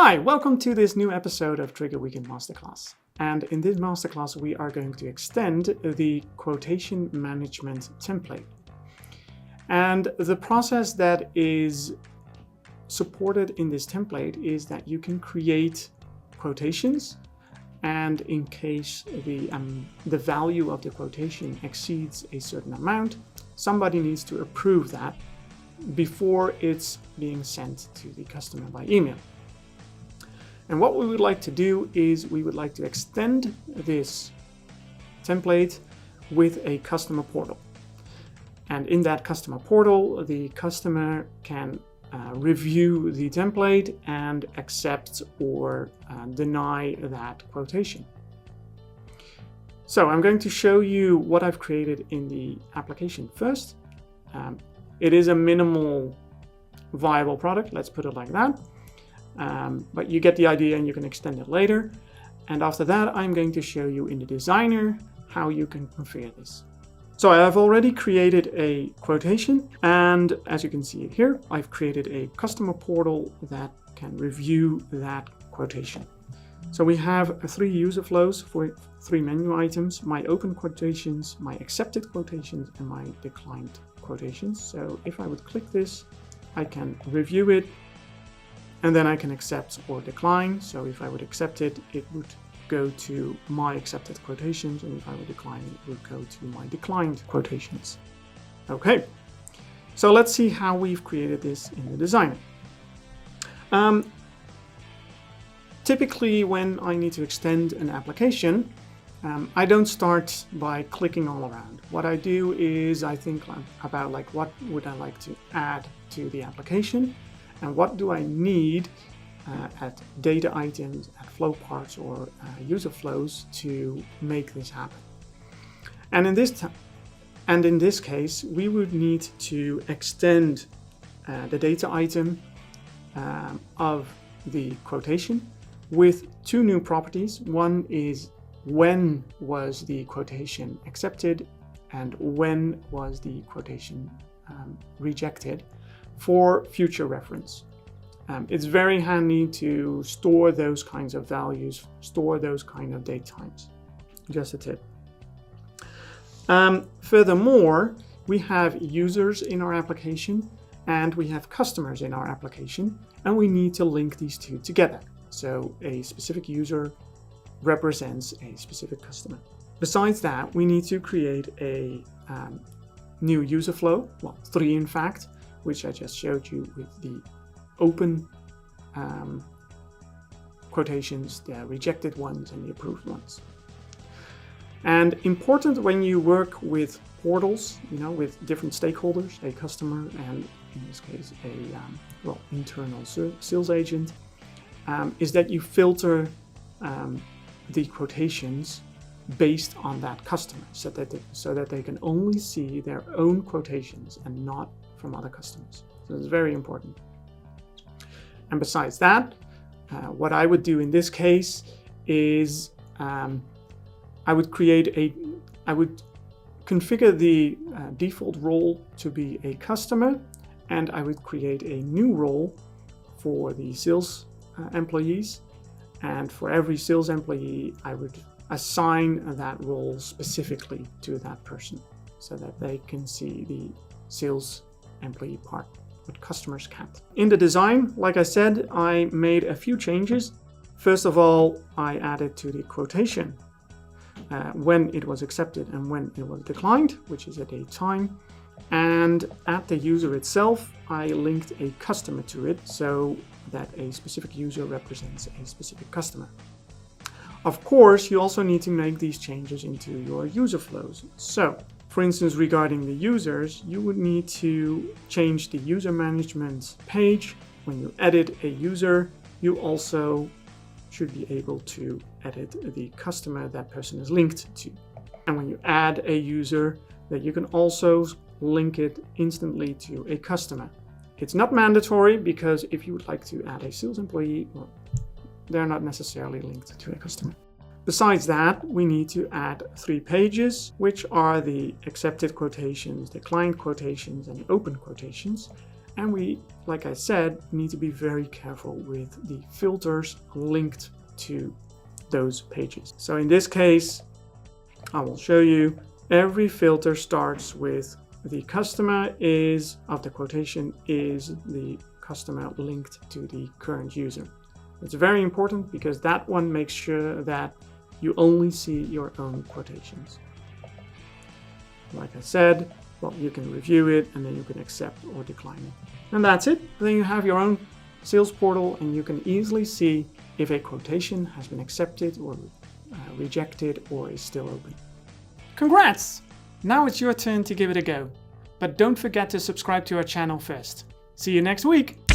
Hi, welcome to this new episode of Triggre Weekend Masterclass. And in this masterclass, we are going to extend the quotation management template. And the process that is supported in this template is that you can create quotations, and in case the value of the quotation exceeds a certain amount, somebody needs to approve that before it's being sent to the customer by email. And what we would like to do is we would like to extend this template with a customer portal. And in that customer portal, the customer can review the template and accept or deny that quotation. So I'm going to show you what I've created in the application first. It is a minimal viable product, let's put it like that. But you get the idea and you can extend it later. And after that, I'm going to show you in the designer how you can configure this. So I have already created a quotation, and as you can see it here, I've created a customer portal that can review that quotation. So we have three user flows for three menu items: my open quotations, my accepted quotations, and my declined quotations. So if I would click this, I can review it, and then I can accept or decline. So if I would accept it, it would go to my accepted quotations, and if I would decline it, it would go to my declined quotations. Okay, so let's see how we've created this in the designer. Typically, when I need to extend an application, I don't start by clicking all around. What I do is I think about what would I like to add to the application, and what do I need at data items, at flow parts, or user flows to make this happen. And in this case, we would need to extend the data item of the quotation with two new properties. One is when was the quotation accepted and when was the quotation rejected, for future reference. It's very handy to store those kinds of values, store those kind of date times. Just a tip. Furthermore, we have users in our application and we have customers in our application, and we need to link these two together. So a specific user represents a specific customer. Besides that, we need to create a new user flow, well, three in fact, which I just showed you with the open quotations, the rejected ones, and the approved ones. And important when you work with portals, with different stakeholders, a customer, and in this case, a internal sales agent, is that you filter the quotations based on that customer, so that they can only see their own quotations and not from other customers. So it's very important. And besides that, what I would do in this case is I would configure the default role to be a customer, and I would create a new role for the sales employees. And for every sales employee, I would assign that role specifically to that person so that they can see the sales employee part, but customers can't. In the design, like I said, I made a few changes. First of all, I added to the quotation when it was accepted and when it was declined, which is a date time. And at the user itself, I linked a customer to it so that a specific user represents a specific customer. Of course, you also need to make these changes into your user flows. So, for instance, regarding the users, you would need to change the user management page. When you edit a user, you also should be able to edit the customer that person is linked to. And when you add a user, that you can also link it instantly to a customer. It's not mandatory, because if you would like to add a sales employee, well, they're not necessarily linked to a customer. Besides that, we need to add 3 pages, which are the accepted quotations, declined quotations, and the open quotations. And we, like I said, need to be very careful with the filters linked to those pages. So in this case, I will show you every filter starts with the customer is of the quotation is the customer linked to the current user. It's very important because that one makes sure that you only see your own quotations. Like I said, well, you can review it and then you can accept or decline it. And that's it. Then you have your own sales portal and you can easily see if a quotation has been accepted or rejected or is still open. Congrats! Now it's your turn to give it a go. But don't forget to subscribe to our channel first. See you next week!